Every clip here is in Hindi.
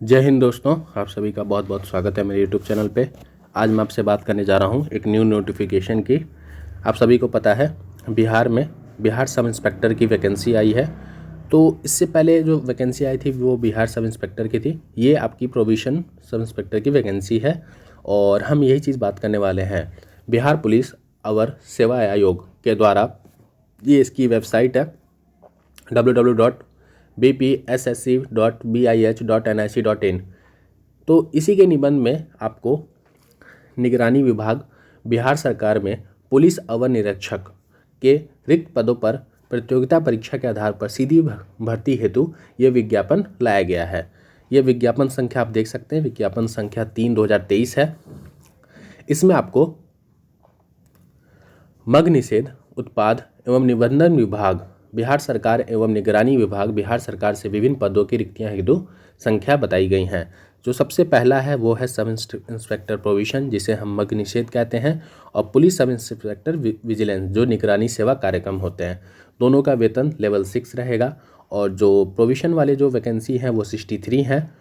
जय हिंद दोस्तों, आप सभी का बहुत बहुत स्वागत है मेरे यूट्यूब चैनल पे। आज मैं आपसे बात करने जा रहा हूँ एक न्यू नोटिफिकेशन की। आप सभी को पता है बिहार में बिहार सब इंस्पेक्टर की वैकेंसी आई है। तो इससे पहले जो वैकेंसी आई थी वो बिहार सब इंस्पेक्टर की थी। ये आपकी प्रोविजन सब इंस्पेक्टर की वैकेंसी है और हम यही चीज़ बात करने वाले हैं। बिहार पुलिस अवर सेवा आयोग के द्वारा ये इसकी वेबसाइट है www.bpssc.bih.nic.in। तो इसी के निबंध में आपको निगरानी विभाग बिहार सरकार में पुलिस अवर निरीक्षक के रिक्त पदों पर प्रतियोगिता परीक्षा के आधार पर सीधी भर्ती हेतु ये विज्ञापन लाया गया है। ये विज्ञापन संख्या आप देख सकते हैं, विज्ञापन संख्या 3/2023 है। इसमें आपको मद्य निषेध उत्पाद एवं निबंधन विभाग बिहार सरकार एवं निगरानी विभाग बिहार सरकार से विभिन्न पदों की रिक्तियां हेतु संख्या बताई गई हैं। जो सबसे पहला है वो है सब इंस्पेक्टर प्रोविजन, जिसे हम मद्य निषेध कहते हैं, और पुलिस सब इंस्पेक्टर विजिलेंस जो निगरानी सेवा कार्यक्रम होते हैं। दोनों का वेतन लेवल 6 रहेगा और जो प्रोविजन वाले जो वैकेंसी हैं वो 63 हैं,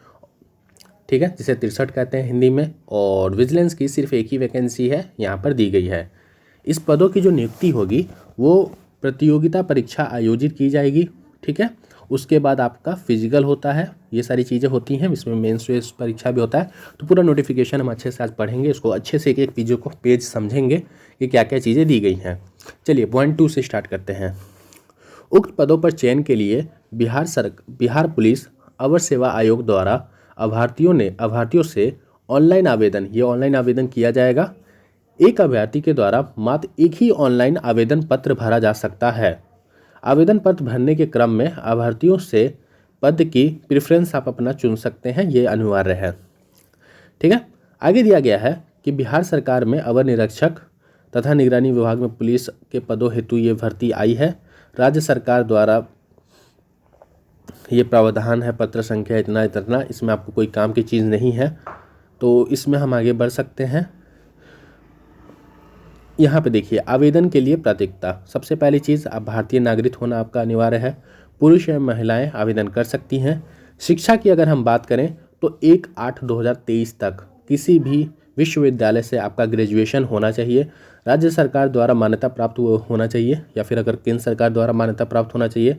ठीक है, जिसे 63 कहते हैं हिंदी में। और विजिलेंस की सिर्फ एक ही वैकेंसी है यहाँ पर दी गई है। इस पदों की जो नियुक्ति होगी वो प्रतियोगिता परीक्षा आयोजित की जाएगी, ठीक है। उसके बाद आपका फिजिकल होता है, ये सारी चीज़ें होती हैं, इसमें मेंस परीक्षा भी होता है। तो पूरा नोटिफिकेशन हम अच्छे से आज पढ़ेंगे, इसको अच्छे से एक एक पेज समझेंगे कि क्या क्या चीज़ें दी गई हैं। चलिए पॉइंट 2 से स्टार्ट करते हैं। उक्त पदों पर चयन के लिए बिहार पुलिस अवर सेवा आयोग द्वारा अभ्यर्थियों से ऑनलाइन आवेदन किया जाएगा। एक अभ्यर्थी के द्वारा मात्र एक ही ऑनलाइन आवेदन पत्र भरा जा सकता है। आवेदन पत्र भरने के क्रम में अभ्यर्थियों से पद की प्रेफरेंस आप अपना चुन सकते हैं, ये अनिवार्य है, ठीक है। आगे दिया गया है कि बिहार सरकार में अवर निरीक्षक तथा निगरानी विभाग में पुलिस के पदों हेतु ये भर्ती आई है। राज्य सरकार द्वारा ये प्रावधान है, पत्र संख्या इतना इतना, इसमें आपको कोई काम की चीज़ नहीं है। तो इसमें हम आगे बढ़ सकते हैं। यहाँ पे देखिए आवेदन के लिए प्राथमिकता। सबसे पहली चीज़, आप भारतीय नागरिक होना आपका अनिवार्य है। पुरुष एवं महिलाएं आवेदन कर सकती हैं। शिक्षा की अगर हम बात करें तो 1/8/2023 तक किसी भी विश्वविद्यालय से आपका ग्रेजुएशन होना चाहिए। राज्य सरकार द्वारा मान्यता प्राप्त होना चाहिए या फिर अगर केंद्र सरकार द्वारा मान्यता प्राप्त होना चाहिए।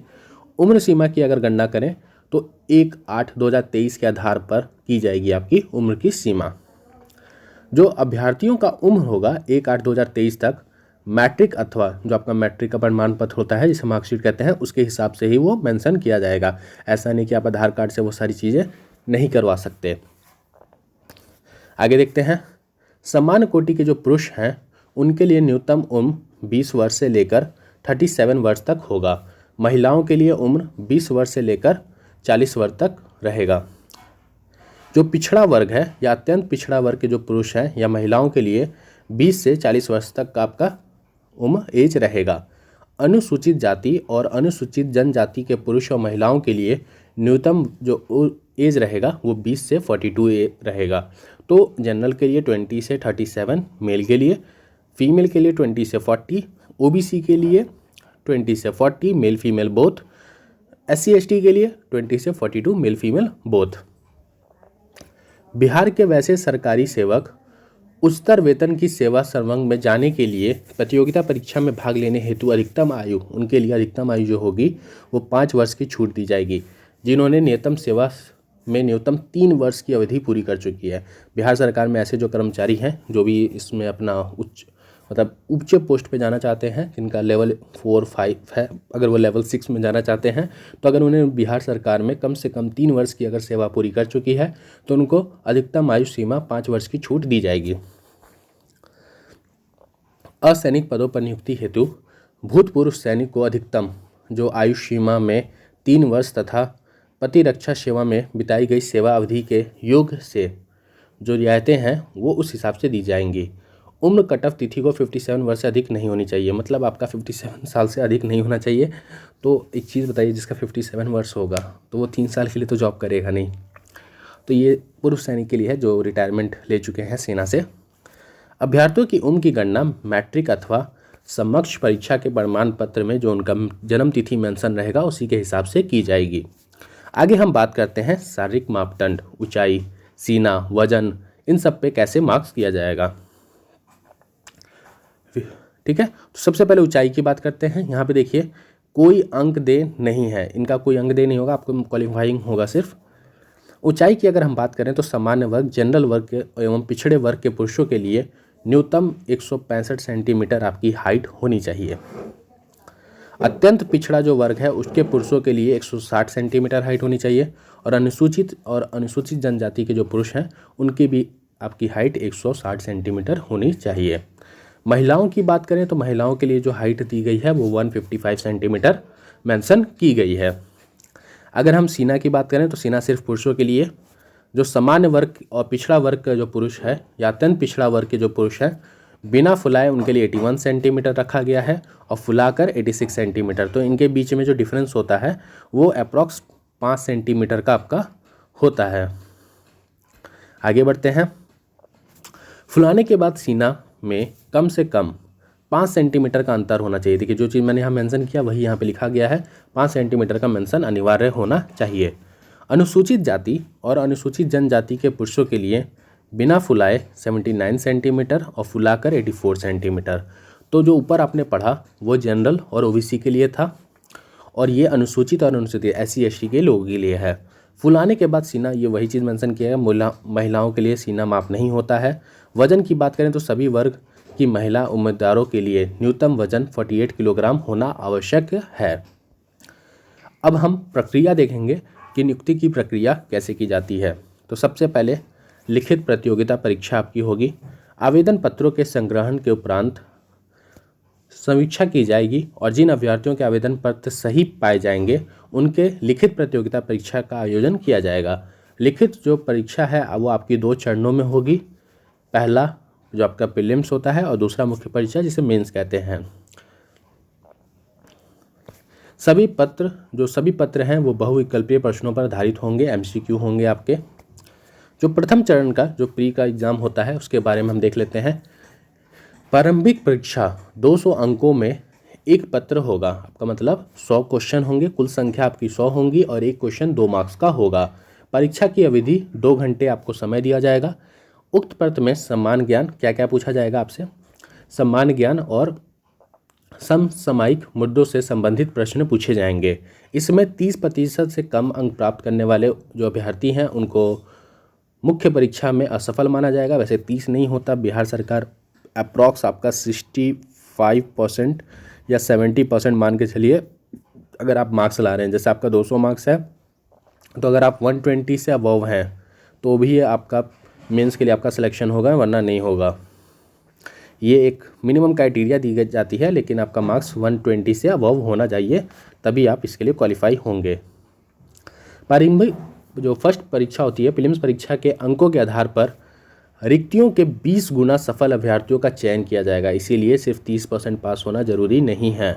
उम्र सीमा की अगर गणना करें तो 1/8/2023 के आधार पर की जाएगी आपकी उम्र की सीमा। जो अभ्यर्थियों का उम्र होगा 1/8/2023 तक, मैट्रिक अथवा जो आपका मैट्रिक का प्रमाण पत्र होता है जिसे मार्कशीट कहते हैं, उसके हिसाब से ही वो मेंशन किया जाएगा। ऐसा नहीं कि आप आधार कार्ड से वो सारी चीज़ें नहीं करवा सकते। आगे देखते हैं। सामान्य कोटि के जो पुरुष हैं उनके लिए न्यूनतम उम्र 20 वर्ष से लेकर 37 वर्ष तक होगा। महिलाओं के लिए उम्र 20 वर्ष से लेकर 40 वर्ष तक रहेगा। जो पिछड़ा वर्ग है या अत्यंत पिछड़ा वर्ग के जो पुरुष हैं या महिलाओं के लिए 20 से 40 वर्ष तक का आपका उम्र एज रहेगा। अनुसूचित जाति और अनुसूचित जनजाति के पुरुष और महिलाओं के लिए न्यूनतम जो एज रहेगा वो 20 से 42 रहेगा। तो जनरल के लिए 20 से 37 मेल के लिए, फीमेल के लिए 20 से 40, ओबीसी के लिए 20 से 40 male female both, SC ST के लिए 20 से 42 मेल फीमेल बोथ। बिहार के वैसे सरकारी सेवक उच्चतर वेतन की सेवा संवर्ग में जाने के लिए प्रतियोगिता परीक्षा में भाग लेने हेतु उनके लिए अधिकतम आयु जो होगी वो 5 वर्ष की छूट दी जाएगी। जिन्होंने न्यूनतम सेवा में न्यूनतम 3 वर्ष की अवधि पूरी कर चुकी है। बिहार सरकार में ऐसे जो कर्मचारी हैं जो भी इसमें अपना ऊंचे पोस्ट पे जाना चाहते हैं, जिनका लेवल 4-5 है, अगर वो लेवल 6 में जाना चाहते हैं तो अगर उन्हें बिहार सरकार में कम से कम 3 वर्ष की अगर सेवा पूरी कर चुकी है तो उनको अधिकतम आयु सीमा 5 वर्ष की छूट दी जाएगी। असैनिक पदों पर नियुक्ति हेतु भूतपूर्व सैनिक को अधिकतम जो आयु सीमा में 3 वर्ष तथा प्रतिरक्षा सेवा में बिताई गई सेवा अवधि के योग से जो रियायतें हैं वो उस हिसाब से दी जाएंगी। उम्र कटअफ तिथि को 57 वर्ष से अधिक नहीं होनी चाहिए, मतलब आपका 57 साल से अधिक नहीं होना चाहिए। तो एक चीज़ बताइए, जिसका 57 वर्ष होगा तो वो 3 साल के लिए तो जॉब करेगा नहीं। तो ये पूर्व सैनिक के लिए है जो रिटायरमेंट ले चुके हैं सेना से। अभ्यर्थियों की उम्र की गणना मैट्रिक अथवा समकक्ष परीक्षा के प्रमाण पत्र में जो उनका जन्म तिथि मेंशन रहेगा उसी के हिसाब से की जाएगी। आगे हम बात करते हैं शारीरिक मापदंड, ऊंचाई, सीना, वजन, इन सब पे कैसे मार्क्स किया जाएगा। ठीक है, तो सबसे पहले ऊंचाई की बात करते हैं। यहाँ पे देखिए कोई अंक दे नहीं है, इनका कोई अंक दे नहीं होगा, आपको क्वालिफाइंग होगा सिर्फ। ऊंचाई की अगर हम बात करें तो सामान्य वर्ग, जनरल वर्ग के एवं पिछड़े वर्ग के पुरुषों के लिए न्यूनतम 165 सेंटीमीटर आपकी हाइट होनी चाहिए। अत्यंत पिछड़ा जो वर्ग है उसके पुरुषों के लिए 160 सेंटीमीटर हाइट होनी चाहिए, और अनुसूचित जनजाति के जो पुरुष हैं उनकी भी आपकी हाइट 160 सेंटीमीटर होनी चाहिए। महिलाओं की बात करें तो महिलाओं के लिए जो हाइट दी गई है वो 155 सेंटीमीटर मेंशन की गई है। अगर हम सीना की बात करें तो सीना सिर्फ पुरुषों के लिए, जो सामान्य वर्ग और पिछड़ा वर्ग का जो पुरुष है या अत्यंत पिछड़ा वर्ग के जो पुरुष हैं बिना फुलाए उनके लिए 81 सेंटीमीटर रखा गया है, और फुलाकर 86 सेंटीमीटर। तो इनके बीच में जो डिफरेंस होता है वो अप्रॉक्स 5 सेंटीमीटर का आपका होता है। आगे बढ़ते हैं। फुलाने के बाद सीना में कम से कम 5 सेंटीमीटर का अंतर होना चाहिए। देखिए जो चीज़ मैंने यहाँ मेंशन किया वही यहाँ पे लिखा गया है, 5 सेंटीमीटर का मेंशन अनिवार्य होना चाहिए। अनुसूचित जाति और अनुसूचित जनजाति के पुरुषों के लिए बिना फुलाए 79 सेंटीमीटर और फुलाकर 84 सेंटीमीटर। तो जो ऊपर आपने पढ़ा वो जनरल और ओबीसी के लिए था, और ये अनुसूचित और अनुसूचित SC ST के लोगों के लिए है। फुलाने के बाद सीना, ये वही चीज़ मेंशन किया है, महिलाओं के लिए सीना माप नहीं होता है। वजन की बात करें तो सभी वर्ग की महिला उम्मीदवारों के लिए न्यूनतम वजन 48 किलोग्राम होना आवश्यक है। अब हम प्रक्रिया देखेंगे कि नियुक्ति की प्रक्रिया कैसे की जाती है। तो सबसे पहले लिखित प्रतियोगिता परीक्षा आपकी होगी। आवेदन पत्रों के संग्रहण के उपरांत समीक्षा की जाएगी, और जिन अभ्यर्थियों के आवेदन पत्र सही पाए जाएंगे उनके लिखित प्रतियोगिता परीक्षा का आयोजन किया जाएगा। लिखित जो परीक्षा है वो आपकी 2 चरणों में होगी। पहला जो आपका प्रीलिम्स होता है और दूसरा मुख्य परीक्षा जिसे मेंस कहते हैं। सभी पत्र हैं वो बहुविकल्पीय प्रश्नों पर आधारित होंगे, MCQ होंगे आपके। जो प्रथम चरण का जो प्री का एग्जाम होता है उसके बारे में हम देख लेते हैं। प्रारंभिक परीक्षा 200 अंकों में एक पत्र होगा, आपका मतलब 100 क्वेश्चन होंगे, कुल संख्या आपकी 100 होंगी, और एक क्वेश्चन 2 मार्क्स का होगा। परीक्षा की अवधि 2 घंटे आपको समय दिया जाएगा। उक्त पत्र में सम्मान ज्ञान, क्या क्या पूछा जाएगा आपसे, सम्मान ज्ञान और समसामयिक मुद्दों से संबंधित प्रश्न पूछे जाएंगे। इसमें 30% से कम अंक प्राप्त करने वाले जो अभ्यर्थी हैं उनको मुख्य परीक्षा में असफल माना जाएगा। वैसे 30 नहीं होता, बिहार सरकार अप्रॉक्स आपका 65% या 70% मान के चलिए अगर आप मार्क्स ला रहे हैं। जैसे आपका 200 मार्क्स है तो अगर आप 120 से अबव हैं तो भी आपका मेंस के लिए आपका सिलेक्शन होगा, वरना नहीं होगा। ये एक मिनिमम क्राइटेरिया दी जाती है, लेकिन आपका मार्क्स 120 से अबव होना चाहिए, तभी आप इसके लिए क्वालिफाई होंगे। प्रारंभिक जो फर्स्ट परीक्षा होती है, प्रीलिम्स परीक्षा के अंकों के आधार पर रिक्तियों के 20 गुना सफल अभ्यर्थियों का चयन किया जाएगा। इसीलिए सिर्फ 30% पास होना जरूरी नहीं है,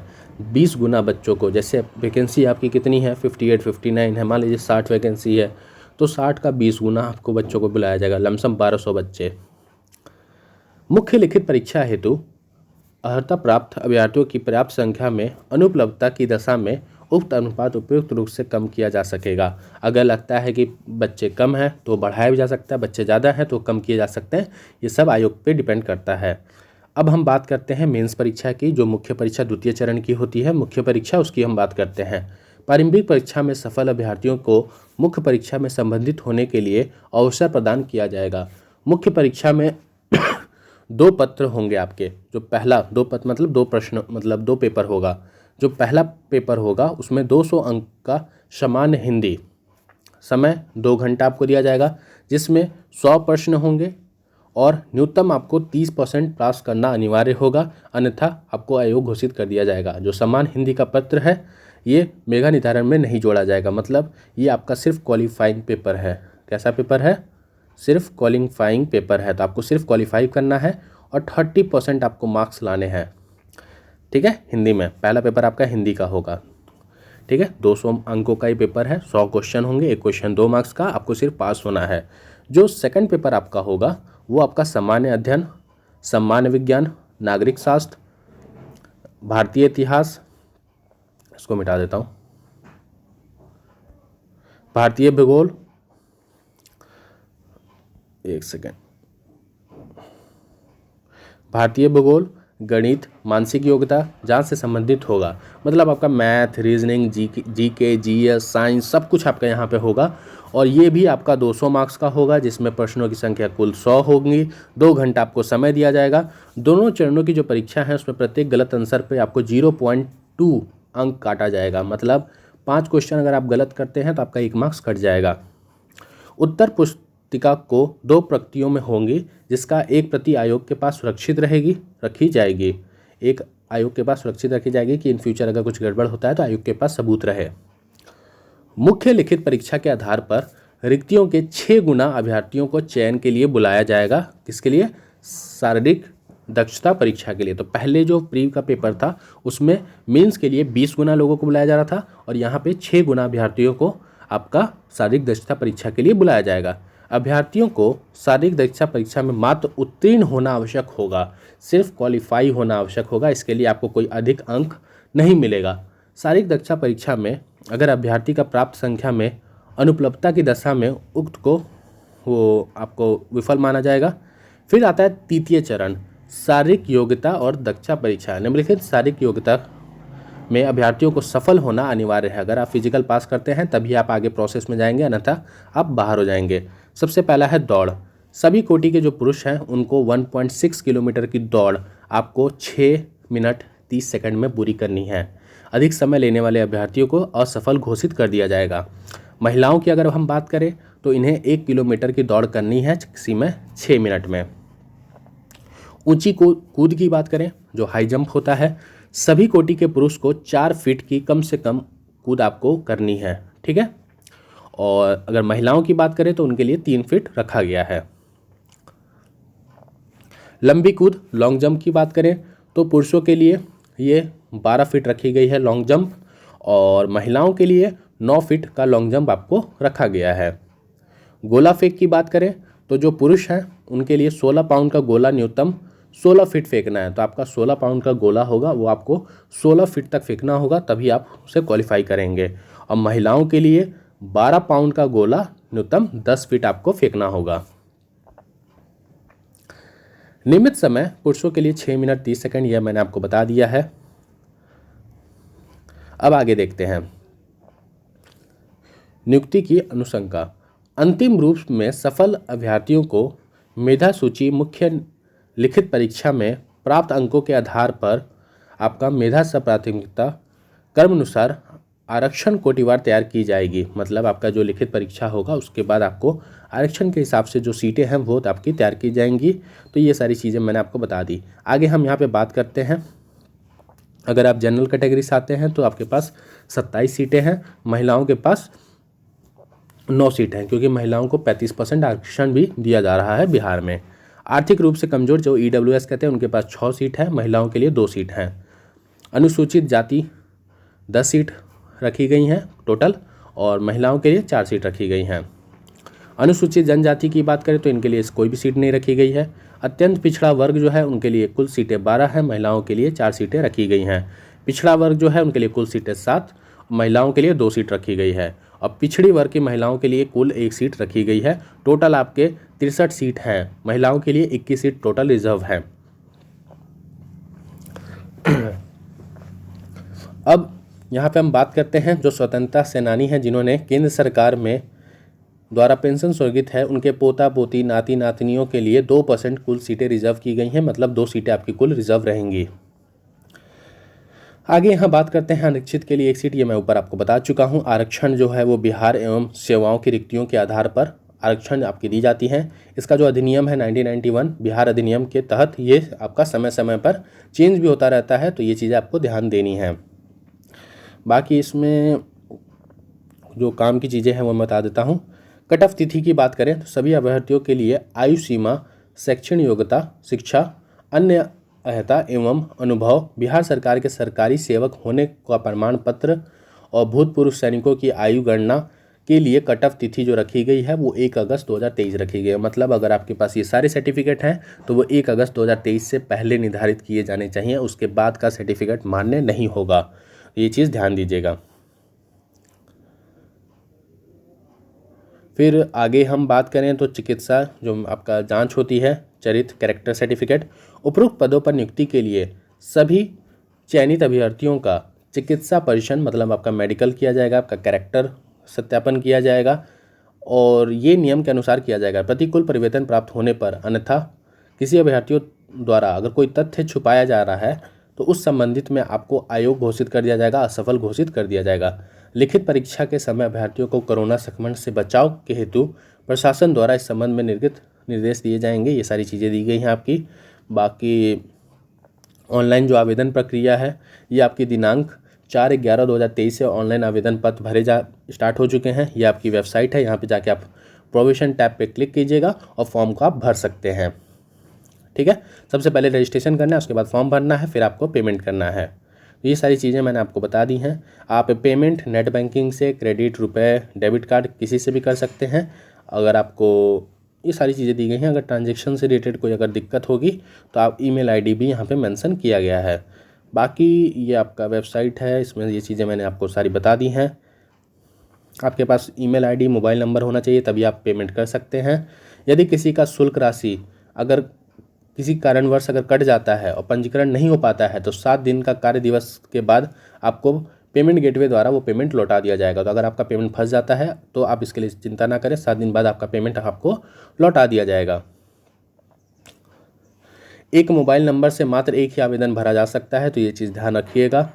20 गुना बच्चों को, जैसे वैकेंसी आपकी कितनी है 58 59 है, मान लीजिए 60 वैकेंसी है तो 60 का 20 गुना आपको बच्चों को बुलाया जाएगा, लमसम 1200 बच्चे। मुख्य लिखित परीक्षा हेतु अर्हता प्राप्त अभ्यर्थियों की पर्याप्त संख्या में अनुपलब्धता की दशा में उक्त अनुपात उपयुक्त रूप से कम किया जा सकेगा। अगर लगता है कि बच्चे कम हैं तो बढ़ाया भी जा सकता है, बच्चे ज़्यादा हैं तो कम किए जा सकते हैं, ये सब आयोग पे डिपेंड करता है। अब हम बात करते हैं मेंस परीक्षा की, जो मुख्य परीक्षा द्वितीय चरण की होती है। मुख्य परीक्षा उसकी हम बात करते हैं। प्रारंभिक परीक्षा में सफल अभ्यर्थियों को मुख्य परीक्षा में संबंधित होने के लिए अवसर प्रदान किया जाएगा। मुख्य परीक्षा में 2 पत्र होंगे आपके, जो पहला 2 पत्र मतलब 2 प्रश्न मतलब 2 पेपर होगा। जो पहला पेपर होगा उसमें 200 अंक का सामान्य हिंदी, समय 2 घंटा आपको दिया जाएगा, जिसमें 100 प्रश्न होंगे और न्यूनतम आपको 30% पास करना अनिवार्य होगा, अन्यथा आपको अयोग्य घोषित कर दिया जाएगा। जो सामान्य हिंदी का पत्र है ये मेगा निर्धारण में नहीं जोड़ा जाएगा, मतलब ये आपका सिर्फ क्वालिफाइंग पेपर है। कैसा पेपर है? सिर्फ क्वालिफाइंग पेपर है, तो आपको सिर्फ क्वालिफाई करना है और 30% आपको मार्क्स लाने हैं। ठीक है, हिंदी में पहला पेपर आपका हिंदी का होगा। ठीक है, 200 अंकों का ये पेपर है, 100 क्वेश्चन होंगे, एक क्वेश्चन 2 मार्क्स का, आपको सिर्फ पास होना है। जो सेकंड पेपर आपका होगा वो आपका सामान्य अध्ययन, सामान्य विज्ञान, नागरिक शास्त्र, भारतीय इतिहास, इसको मिटा देता हूँ, भारतीय भूगोल, एक सेकेंड, भारतीय भूगोल, गणित, मानसिक योग्यता जहाँ से संबंधित होगा, मतलब आपका math, reasoning, GK, GS, science सब कुछ आपका यहाँ पे होगा। और ये भी आपका 200 मार्क्स का होगा, जिसमें प्रश्नों की संख्या कुल 100 होंगी। 2 घंटा आपको समय दिया जाएगा। दोनों चरणों की जो परीक्षा है उसमें प्रत्येक गलत आंसर पे आपको 0.2 अंक काटा जाएगा, मतलब 5 क्वेश्चन अगर आप गलत करते हैं तो आपका 1 मार्क्स कट जाएगा। उत्तर पुस्तिका को 2 प्रतियों में होंगी, जिसका एक प्रति आयोग के पास सुरक्षित रखी जाएगी। एक आयोग के पास सुरक्षित रखी जाएगी कि इन फ्यूचर अगर कुछ गड़बड़ होता है तो आयोग के पास सबूत रहे। मुख्य लिखित परीक्षा के आधार पर रिक्तियों के 6 गुना अभ्यर्थियों को चयन के लिए बुलाया जाएगा। किसके लिए? शारीरिक दक्षता परीक्षा के लिए। तो पहले जो प्री का पेपर था उसमें मेंस के लिए 20 गुना लोगों को बुलाया जा रहा था, और यहाँ पे 6 गुना अभ्यर्थियों को आपका शारीरिक दक्षता परीक्षा के लिए बुलाया जाएगा। अभ्यर्थियों को शारीरिक दक्षता परीक्षा में मात्र उत्तीर्ण होना आवश्यक होगा, सिर्फ क्वालिफाई होना आवश्यक होगा। इसके लिए आपको कोई अधिक अंक नहीं मिलेगा। शारीरिक दक्षता परीक्षा में अगर अभ्यर्थी का प्राप्त संख्या में अनुपलब्धता की दशा में उक्त को वो आपको विफल माना जाएगा। फिर आता है तृतीय चरण, शारीरिक योग्यता और दक्षता परीक्षा। निम्नलिखित शारीरिक योग्यता में अभ्यर्थियों को सफल होना अनिवार्य है। अगर आप फिजिकल पास करते हैं तभी आप आगे प्रोसेस में जाएंगे, अन्यथा आप बाहर हो जाएंगे। सबसे पहला है दौड़। सभी कोटि के जो पुरुष हैं उनको 1.6 किलोमीटर की दौड़ आपको 6 मिनट 30 सेकंड में पूरी करनी है। अधिक समय लेने वाले अभ्यर्थियों को असफल घोषित कर दिया जाएगा। महिलाओं की अगर हम बात करें तो इन्हें 1 किलोमीटर की दौड़ करनी है किसी में 6 मिनट में। ऊंची कूद की बात करें, जो हाई जंप होता है, सभी कोटि के पुरुष को 4 फीट की कम से कम कूद आपको करनी है, ठीक है। और अगर महिलाओं की बात करें तो उनके लिए 3 फीट रखा गया है। लंबी कूद, लॉन्ग जंप की बात करें तो पुरुषों के लिए ये 12 फीट रखी गई है लॉन्ग जंप, और महिलाओं के लिए 9 फीट का लॉन्ग जंप आपको रखा गया है। गोला फेंक की बात करें तो जो पुरुष हैं उनके लिए 16 पाउंड का गोला न्यूनतम 16 फीट फेंकना है। तो आपका 16 पाउंड का गोला होगा, वो आपको 16 फीट तक फेंकना होगा, तभी आप उसे क्वालिफाई करेंगे। और महिलाओं के लिए 12 पाउंड का गोला न्यूनतम 10 फीट आपको फेंकना होगा। नियमित समय पुरुषों के लिए 6 मिनट 30 सेकंड, यह मैंने आपको बता दिया है। अब आगे देखते हैं नियुक्ति की अनुशंसा। अंतिम रूप में सफल अभ्यर्थियों को मेधा सूची मुख्य लिखित परीक्षा में प्राप्त अंकों के आधार पर आपका मेधा से प्राथमिकता क्रमानुसार आरक्षण कोटिवार तैयार की जाएगी। मतलब आपका जो लिखित परीक्षा होगा उसके बाद आपको आरक्षण के हिसाब से जो सीटें हैं वो आपकी तैयार की जाएंगी। तो ये सारी चीज़ें मैंने आपको बता दी। आगे हम यहाँ पे बात करते हैं, अगर आप जनरल कैटेगरी से आते हैं तो आपके पास 27 सीटें हैं, महिलाओं के पास 9 सीट हैं, क्योंकि महिलाओं को 35% आरक्षण भी दिया जा रहा है बिहार में। आर्थिक रूप से कमजोर जो EWS कहते हैं उनके पास 6 सीट है, महिलाओं के लिए 2 सीट हैं। अनुसूचित जाति 10 सीट रखी गई हैं टोटल, और महिलाओं के लिए 4 सीट रखी गई हैं। अनुसूचित जनजाति की बात करें तो इनके लिए कोई भी सीट नहीं रखी गई है। अत्यंत पिछड़ा वर्ग जो है उनके लिए कुल सीटें 12 हैं, महिलाओं के लिए 4 सीटें रखी गई हैं। पिछड़ा वर्ग जो है उनके लिए कुल सीटें 7, महिलाओं के लिए 2 सीट रखी गई है। और पिछड़ी वर्ग की महिलाओं के लिए कुल 1 सीट रखी गई है। टोटल आपके 63 सीट हैं, महिलाओं के लिए 21 सीट टोटल रिजर्व है। अब यहाँ पे हम बात करते हैं जो स्वतंत्रता सेनानी हैं जिन्होंने केंद्र सरकार में द्वारा पेंशन स्वर्गित है, उनके पोता पोती नाती नातनियों के लिए 2% कुल सीटें रिजर्व की गई हैं, मतलब 2 सीटें आपकी कुल रिजर्व रहेंगी। आगे यहाँ बात करते हैं आरक्षित के लिए 1 सीट, ये मैं ऊपर आपको बता चुका हूँ। आरक्षण जो है वो बिहार एवं सेवाओं की रिक्तियों के आधार पर आरक्षण आपकी दी जाती है। इसका जो अधिनियम है 1991 बिहार अधिनियम के तहत ये आपका समय समय पर चेंज भी होता रहता है, तो ये चीज़ें आपको ध्यान देनी है। बाकी इसमें जो काम की चीज़ें हैं वो मैं बता देता हूँ। कट ऑफ तिथि की बात करें तो सभी अभ्यर्थियों के लिए आयु सीमा, शैक्षणिक योग्यता, शिक्षा, अन्य अहता एवं अनुभव, बिहार सरकार के सरकारी सेवक होने का प्रमाण पत्र और भूतपूर्व सैनिकों की आयु गणना के लिए कट ऑफ तिथि जो रखी गई है वो 1 अगस्त 2023 रखी गई है। मतलब अगर आपके पास ये सारे सर्टिफिकेट हैं तो वो 1 अगस्त 2023 से पहले निर्धारित किए जाने चाहिए, उसके बाद का सर्टिफिकेट मान्य नहीं होगा। ये चीज़ ध्यान दीजिएगा। फिर आगे हम बात करें तो चिकित्सा जो आपका जांच होती है, चरित्र कैरेक्टर सर्टिफिकेट। उपरोक्त पदों पर नियुक्ति के लिए सभी चयनित अभ्यर्थियों का चिकित्सा परीक्षण मतलब आपका मेडिकल किया जाएगा, आपका कैरेक्टर सत्यापन किया जाएगा और ये नियम के अनुसार किया जाएगा। प्रतिकूल परिवर्तन प्राप्त होने पर अन्यथा किसी अभ्यर्थियों द्वारा अगर कोई तथ्य छुपाया जा रहा है तो उस संबंधित में आपको अयोग्य घोषित कर दिया जाएगा, असफल घोषित कर दिया जाएगा। लिखित परीक्षा के समय अभ्यर्थियों को कोरोना संक्रमण से बचाव के हेतु प्रशासन द्वारा इस संबंध में निर्देश दिए जाएंगे। ये सारी चीज़ें दी गई हैं आपकी। बाकी ऑनलाइन जो आवेदन प्रक्रिया है ये आपकी दिनांक 4/11/2023 से ऑनलाइन आवेदन पत्र भरे स्टार्ट हो चुके हैं। ये आपकी वेबसाइट है, यहाँ पे जाके आप प्रोविजन टैब पे क्लिक कीजिएगा और फॉर्म को आप भर सकते हैं। ठीक है, सबसे पहले रजिस्ट्रेशन करना है, उसके बाद फॉर्म भरना है, फिर आपको पेमेंट करना है। तो ये सारी चीज़ें मैंने आपको बता दी हैं। आप पेमेंट नेट बैंकिंग से, क्रेडिट, रुपए, डेबिट कार्ड किसी से भी कर सकते हैं। अगर आपको ये सारी चीज़ें दी गई हैं, अगर ट्रांजैक्शन से रिलेटेड कोई अगर दिक्कत होगी तो आप ईमेल आईडी भी यहाँ पे मेंशन किया गया है। बाकी ये आपका वेबसाइट है, इसमें ये चीज़ें मैंने आपको सारी बता दी हैं। आपके पास ईमेल आईडी, मोबाइल नंबर होना चाहिए, तभी आप पेमेंट कर सकते हैं। यदि किसी का शुल्क राशि अगर किसी कारणवश अगर कट जाता है और पंजीकरण नहीं हो पाता है तो 7 दिन का कार्य दिवस के बाद आपको पेमेंट गेटवे द्वारा वो पेमेंट लौटा दिया जाएगा। तो अगर आपका पेमेंट फंस जाता है तो आप इसके लिए चिंता ना करें, 7 दिन बाद आपका पेमेंट आपको लौटा दिया जाएगा। एक मोबाइल नंबर से मात्र एक ही आवेदन भरा जा सकता है, तो ये चीज़ ध्यान रखिएगा।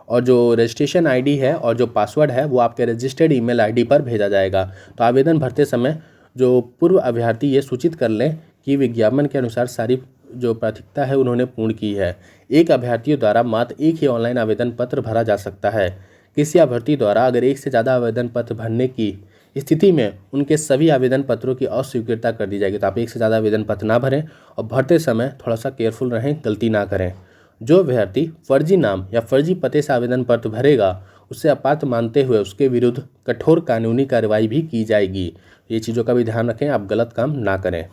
और जो रजिस्ट्रेशन आईडी है और जो पासवर्ड है वो आपके रजिस्टर्ड ईमेल आईडी पर भेजा जाएगा। तो आवेदन भरते समय जो पूर्व अभ्यर्थी ये सूचित कर लें कि विज्ञापन के अनुसार सारी जो प्राथमिकता है उन्होंने पूर्ण की है। एक अभ्यर्थी द्वारा मात्र एक ही ऑनलाइन आवेदन पत्र भरा जा सकता है। किसी अभ्यर्थी द्वारा अगर एक से ज़्यादा आवेदन पत्र भरने की स्थिति में उनके सभी आवेदन पत्रों की अस्वीकृता कर दी जाएगी। तो आप एक से ज़्यादा आवेदन पत्र ना भरें और भरते समय थोड़ा सा केयरफुल रहें, गलती ना करें। जो अभ्यर्थी फर्जी नाम या फर्जी पते से आवेदन पत्र भरेगा उससे अपात्र मानते हुए उसके विरुद्ध कठोर कानूनी कार्रवाई भी की जाएगी। ये चीज़ों का भी ध्यान रखें, आप गलत काम ना करें।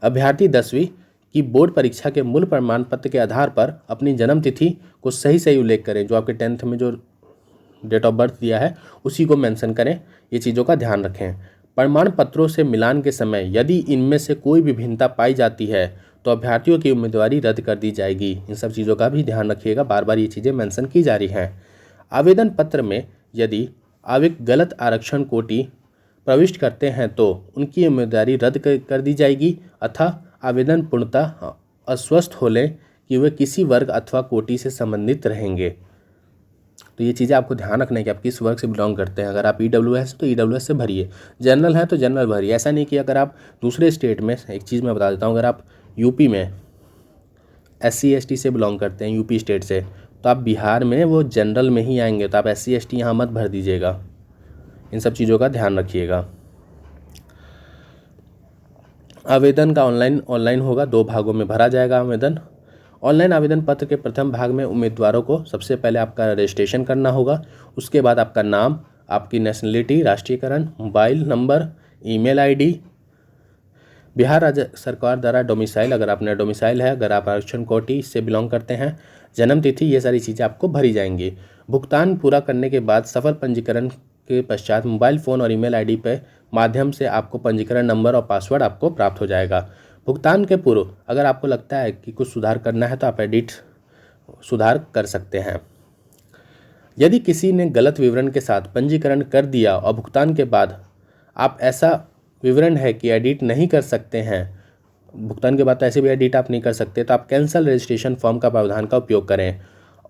अभ्यर्थी 10वीं की बोर्ड परीक्षा के मूल प्रमाण पत्र के आधार पर अपनी जन्म तिथि को सही उल्लेख करें। जो आपके 10th में जो डेट ऑफ बर्थ दिया है उसी को मेंशन करें। ये चीज़ों का ध्यान रखें। प्रमाण पत्रों से मिलान के समय यदि इनमें से कोई भी भिन्नता पाई जाती है तो अभ्यर्थियों की उम्मीदवारी रद्द कर दी जाएगी। इन सब चीज़ों का भी ध्यान रखिएगा, बार बार ये चीज़ें मेंशन की जा रही हैं। आवेदन पत्र में यदि आप गलत आरक्षण कोटि प्रविष्ट करते हैं तो उनकी उम्मीदवारी रद्द कर दी जाएगी अथवा आवेदन पूर्णतः अस्वस्थ हो लें कि वे किसी वर्ग अथवा कोटि से संबंधित रहेंगे। तो ये चीज़ें आपको ध्यान रखना है कि आप किस वर्ग से बिलोंग करते हैं। अगर आप EWS तो EWS से भरिए, जनरल है तो जनरल भरिए। ऐसा नहीं कि अगर आप दूसरे स्टेट में, एक चीज़ मैं बता देता हूँ, अगर आप यूपी में SC ST से बिलोंग करते हैं यूपी स्टेट से, तो आप बिहार में वो जनरल में ही आएंगे। तो आप SC ST यहाँ मत भर दीजिएगा। इन सब चीज़ों का ध्यान रखिएगा। आवेदन का ऑनलाइन होगा, 2 भागों में भरा जाएगा आवेदन। ऑनलाइन आवेदन पत्र के प्रथम भाग में उम्मीदवारों को सबसे पहले आपका रजिस्ट्रेशन करना होगा। उसके बाद आपका नाम, आपकी नेशनलिटी, राष्ट्रीयकरण, mobile number, email ID, Bihar राज्य सरकार द्वारा डोमिसाइल अगर आपने डोमिसाइल है, अगर आप आरक्षण कोटि से बिलोंग करते हैं, जन्म तिथि, ये सारी चीज़ें आपको भरी जाएंगी। भुगतान पूरा करने के बाद सफल पंजीकरण के पश्चात मोबाइल फ़ोन और ईमेल आईडी पे माध्यम से आपको पंजीकरण नंबर और पासवर्ड आपको प्राप्त हो जाएगा। भुगतान के पूर्व अगर आपको लगता है कि कुछ सुधार करना है तो आप एडिट सुधार कर सकते हैं। यदि किसी ने गलत विवरण के साथ पंजीकरण कर दिया और भुगतान के बाद आप ऐसा विवरण है कि एडिट नहीं कर सकते हैं, भुगतान के बाद तो ऐसे भी एडिट आप नहीं कर सकते, तो आप कैंसल रजिस्ट्रेशन फॉर्म का प्रावधान का उपयोग करें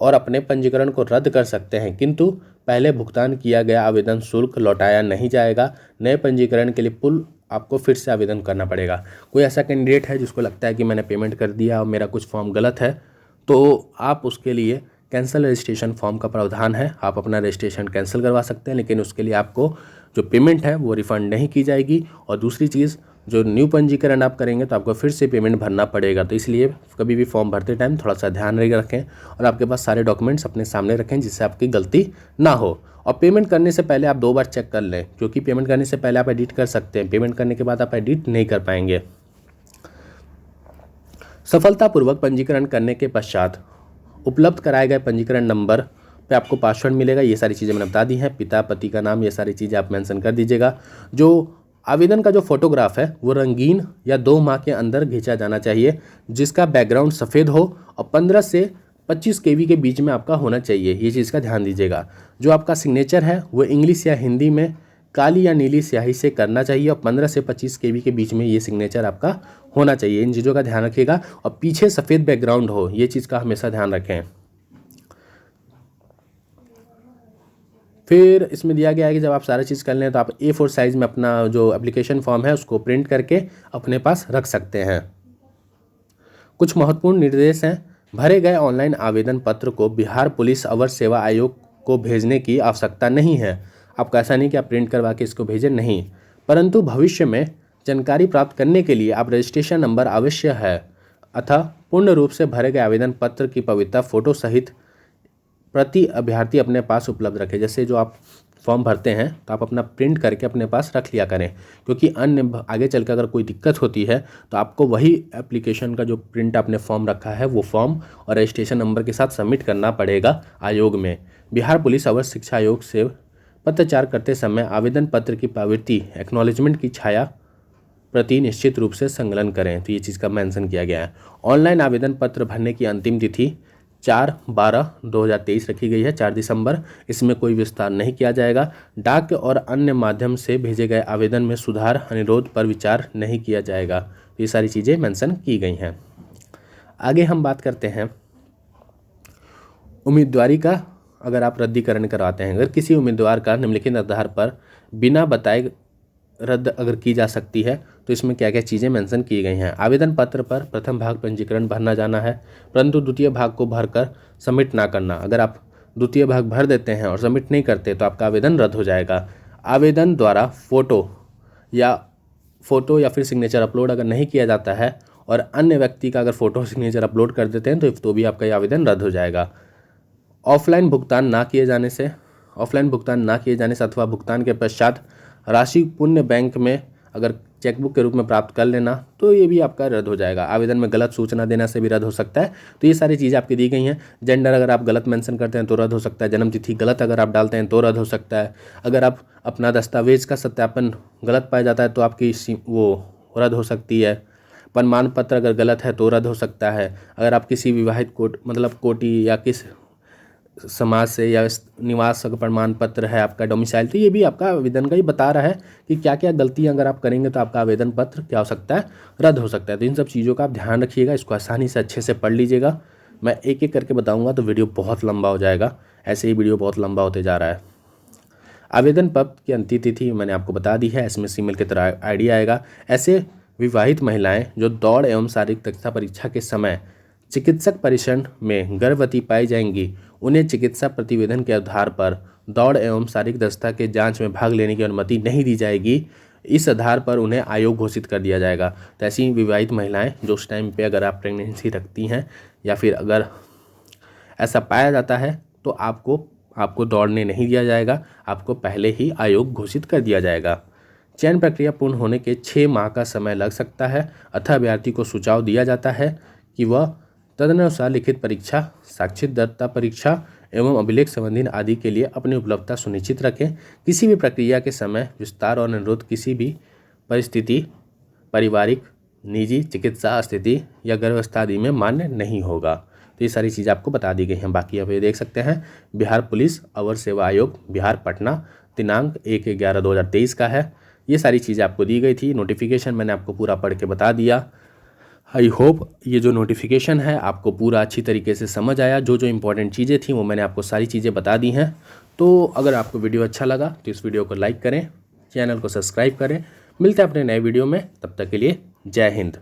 और अपने पंजीकरण को रद्द कर सकते हैं, किंतु पहले भुगतान किया गया आवेदन शुल्क लौटाया नहीं जाएगा। नए पंजीकरण के लिए आपको फिर से आवेदन करना पड़ेगा। कोई ऐसा कैंडिडेट है जिसको लगता है कि मैंने पेमेंट कर दिया और मेरा कुछ फॉर्म गलत है, तो आप उसके लिए कैंसिल रजिस्ट्रेशन फॉर्म का प्रावधान है, आप अपना रजिस्ट्रेशन कैंसिल करवा सकते हैं, लेकिन उसके लिए आपको जो पेमेंट है वो रिफ़ंड नहीं की जाएगी। और दूसरी चीज़, जो न्यू पंजीकरण आप करेंगे तो आपको फिर से पेमेंट भरना पड़ेगा। तो इसलिए कभी भी फॉर्म भरते टाइम थोड़ा सा ध्यान रखें और आपके पास सारे डॉक्यूमेंट्स अपने सामने रखें जिससे आपकी गलती ना हो। और पेमेंट करने से पहले आप 2 बार चेक कर लें, क्योंकि पेमेंट करने से पहले आप एडिट कर सकते हैं, पेमेंट करने के बाद आप एडिट नहीं कर पाएंगे। सफलतापूर्वक पंजीकरण करने के पश्चात उपलब्ध कराए गए पंजीकरण नंबर पे आपको पासवर्ड मिलेगा। ये सारी चीज़ें मैंने बता दी हैं। पिता पति का नाम, ये सारी चीज़ें आप मेंशन कर दीजिएगा। जो आवेदन का जो फोटोग्राफ है वो रंगीन या 2 माह के अंदर खींचा जाना चाहिए, जिसका बैकग्राउंड सफ़ेद हो और 15 से 25 केबी के बीच में आपका होना चाहिए। ये चीज़ का ध्यान दीजिएगा। जो आपका सिग्नेचर है वो इंग्लिश या हिंदी में काली या नीली स्याही से करना चाहिए और 15 से 25 केबी के बीच में ये सिग्नेचर आपका होना चाहिए। इन चीज़ों का ध्यान रखिएगा और पीछे सफ़ेद बैकग्राउंड हो, ये चीज़ का हमेशा ध्यान रखें। फिर इसमें दिया गया है कि जब आप सारा चीज़ कर लें तो आप A4 साइज़ में अपना जो एप्लीकेशन फॉर्म है उसको प्रिंट करके अपने पास रख सकते हैं। कुछ महत्वपूर्ण निर्देश हैं। भरे गए ऑनलाइन आवेदन पत्र को बिहार पुलिस अवर सेवा आयोग को भेजने की आवश्यकता नहीं है। आपको ऐसा नहीं कि आप प्रिंट करवा के इसको भेजें, नहीं, परंतु भविष्य में जानकारी प्राप्त करने के लिए आप रजिस्ट्रेशन नंबर अवश्य है। अतः पूर्ण रूप से भरे गए आवेदन पत्र की पवित्रता फोटो सहित प्रति अभ्यर्थी अपने पास उपलब्ध रखें। जैसे जो आप फॉर्म भरते हैं तो आप अपना प्रिंट करके अपने पास रख लिया करें, क्योंकि अन्य आगे चल कर अगर कोई दिक्कत होती है तो आपको वही एप्लीकेशन का जो प्रिंट आपने फॉर्म रखा है वो फॉर्म और रजिस्ट्रेशन नंबर के साथ सबमिट करना पड़ेगा आयोग में। बिहार पुलिस अवर शिक्षा आयोग से पत्राचार करते समय आवेदन पत्र की पावती एक्नॉलेजमेंट की छाया प्रति निश्चित रूप से संकलन करें। तो ये चीज़ का मेंशन किया गया है। ऑनलाइन आवेदन पत्र भरने की अंतिम तिथि 4/12/2023 रखी गई है, 4 दिसंबर। इसमें कोई विस्तार नहीं किया जाएगा। डाक और अन्य माध्यम से भेजे गए आवेदन में सुधार अनुरोध पर विचार नहीं किया जाएगा। तो ये सारी चीज़ें मेंशन की गई हैं। आगे हम बात करते हैं उम्मीदवारी का। अगर आप रद्दीकरण करवाते हैं, अगर किसी उम्मीदवार का निम्नलिखित आधार पर बिना बताए रद्द अगर की जा सकती है तो इसमें क्या क्या चीज़ें मेंशन की गई हैं। आवेदन पत्र पर प्रथम भाग पंजीकरण भरना जाना है, परंतु द्वितीय भाग को भरकर सबमिट ना करना। अगर आप द्वितीय भाग भर देते हैं और सबमिट नहीं करते तो आपका आवेदन रद्द हो जाएगा। आवेदन द्वारा फ़ोटो या फिर सिग्नेचर अपलोड अगर नहीं किया जाता है और अन्य व्यक्ति का अगर फ़ोटो सिग्नेचर अपलोड कर देते हैं तो भी आपका ये आवेदन रद्द हो जाएगा। ऑफलाइन भुगतान ना किए जाने से अथवा भुगतान के पश्चात राशि पुण्य बैंक में अगर चेकबुक के रूप में प्राप्त कर लेना तो ये भी आपका रद्द हो जाएगा। आवेदन में गलत सूचना देने से भी रद्द हो सकता है। तो ये सारी चीज़ें आपकी दी गई हैं। जेंडर अगर आप गलत मेंशन करते हैं तो रद्द हो सकता है। जन्म तिथि गलत अगर आप डालते हैं तो रद्द हो सकता है। अगर आप अपना दस्तावेज का सत्यापन गलत पाया जाता है तो आपकी वो रद्द हो सकती है। प्रमाण पत्र अगर गलत है तो रद्द हो सकता है। अगर आप किसी विवाहित कोटि या किस समाज से या निवास का प्रमाण पत्र है आपका डोमिसाइल, तो ये भी आपका आवेदन का ही बता रहा है कि क्या क्या गलतियां अगर आप करेंगे तो आपका आवेदन पत्र क्या हो सकता है, रद्द हो सकता है। तो इन सब चीज़ों का आप ध्यान रखिएगा, इसको आसानी से अच्छे से पढ़ लीजिएगा। मैं एक एक करके बताऊंगा तो वीडियो बहुत लंबा हो जाएगा, ऐसे ही वीडियो बहुत लंबा होते जा रहा है। आवेदन पत्र की अंतिम तिथि मैंने आपको बता दी है, SMS ईमेल की तरह ID आएगा। ऐसे विवाहित महिलाएं जो दौड़ एवं शारीरिक दक्षता परीक्षा के समय चिकित्सक परीक्षण में गर्भवती पाई जाएंगी, उन्हें चिकित्सा प्रतिवेदन के आधार पर दौड़ एवं शारीरिक दक्षता के जांच में भाग लेने की अनुमति नहीं दी जाएगी। इस आधार पर उन्हें आयोग घोषित कर दिया जाएगा। तो ऐसी विवाहित महिलाएं जो उस टाइम पे अगर आप प्रेगनेंसी रखती हैं या फिर अगर ऐसा पाया जाता है तो आपको दौड़ने नहीं दिया जाएगा, आपको पहले ही आयोग घोषित कर दिया जाएगा। चयन प्रक्रिया पूर्ण होने के 6 माह का समय लग सकता है। अतः अभ्यर्थी को सुझाव दिया जाता है कि वह तदनुसार लिखित परीक्षा, साक्षी दत्ता परीक्षा एवं अभिलेख संबंधी आदि के लिए अपनी उपलब्धता सुनिश्चित रखें। किसी भी प्रक्रिया के समय विस्तार और अनुरोध किसी भी परिस्थिति, पारिवारिक, निजी, चिकित्सा स्थिति या गर्भावस्था आदि में मान्य नहीं होगा। तो ये सारी चीज़ें आपको बता दी गई हैं। बाकी आप ये देख सकते हैं बिहार पुलिस अवर सेवा आयोग बिहार पटना, दिनांक 1/11/2023 का है। ये सारी चीज़ें आपको दी गई थी। नोटिफिकेशन मैंने आपको पूरा पढ़ के बता दिया। आई होप ये जो नोटिफिकेशन है आपको पूरा अच्छी तरीके से समझ आया। जो जो इंपॉर्टेंट चीज़ें थी वो मैंने आपको सारी चीज़ें बता दी हैं। तो अगर आपको वीडियो अच्छा लगा तो इस वीडियो को लाइक करें, चैनल को सब्सक्राइब करें। मिलते हैं अपने नए वीडियो में, तब तक के लिए जय हिंद।